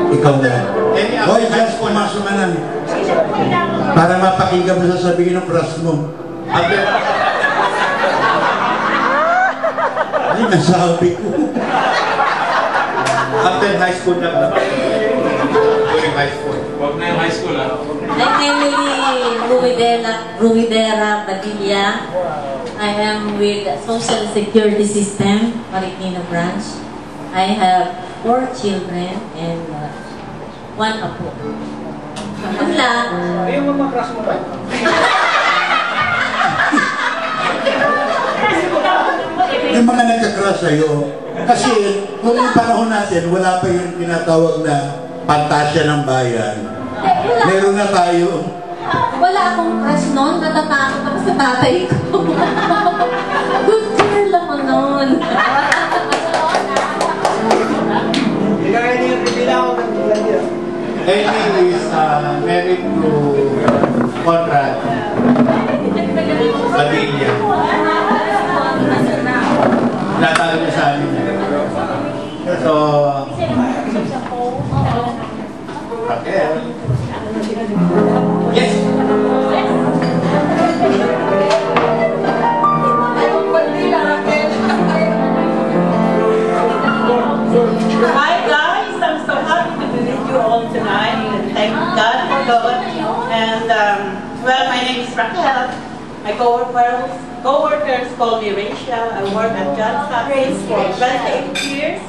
Ikaw na. Hoy, just pumasok ka na. Para mapakinggan mo sasabihin ng crush mo. Ay, nasabi ko. After high school na ba? During high school. Huwag na yung high school, ha? I'm Emily Ruidera Padilla. I am with Social Security System, Marikina branch. I have 4 children and 1 apo. Wala. Ayaw mo mag-crush mo ba? Yung mga nagka-crush sa'yo, kasi kung yung panahon natin, wala pa yung tinatawag na pantasya ng bayan. Meron na tayo. Wala akong crush noon, natatakot ako sa tatay ko. Good girl naman noon. Hindi ka kaya niya pipila ako ng ilan niya. Amy is married to Conrad Padilla. Natalo niya sa amin. So, Raquel. Yes! Hi guys, I'm so happy to be with you all tonight and thank God for God. And well, my name is Raquel. My co-workers call me Rachel. I work at Johns Hopkins for 28 years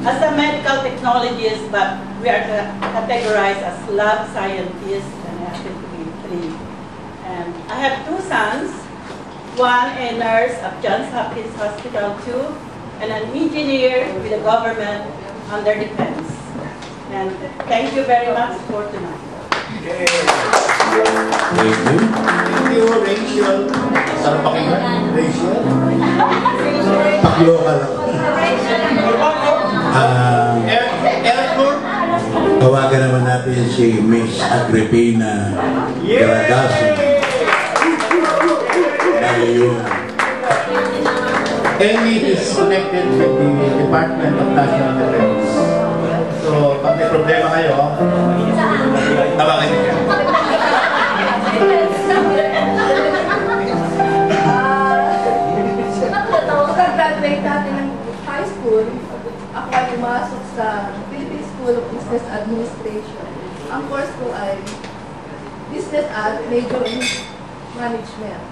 as a medical technologist, but we are categorized as lab scientists, and I happen to be 3. And I have 2 sons, one a nurse at Johns Hopkins Hospital 2, and an engineer with the government under defense. And thank you very much for tonight. Thank you, Rachel. Sarap pakinggan. Rachel? Pakloka lang. Ertur. Tawagan naman natin si Miss Agripina Garagasi. Dahil yun. Amy is connected with the Department of National Defense. So, pag may problema kayo, tawagan niyo siya. Pagka-graduate natin ng high school, ako ay pumasok sa Philippine School of Business Administration. Ang course ko ay Business Ad, major in Management.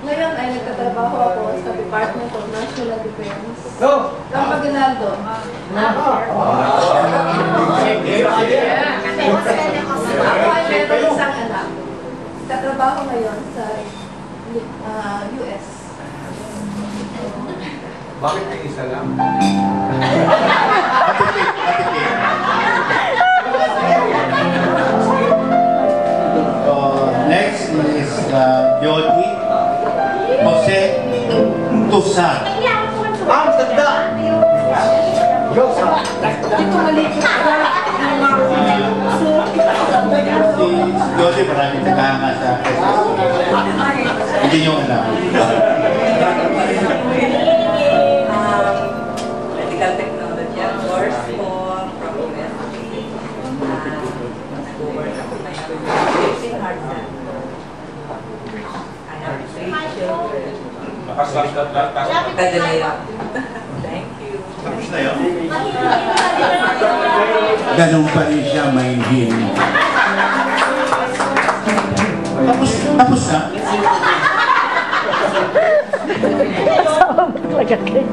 Ngayon ay nagtatrabaho ako sa Department of National Defense. Lampaginaldo. Ako ay meron isang anak. Nagtatrabaho ngayon sa US. Bakit ay isa lang? Next is Yodi Jose Tusan. Ang ganda! Yosa! Ito maliit na Si Yodi maraming nakahanga sa SSC. Hindi nyo alam. Medical technology course for from USC. Nag-work ako na yung Harvard. I have 3 children. Thank you. Tapos na yun? Ganun pa rin siya maingin. Tapos na? Like a cake.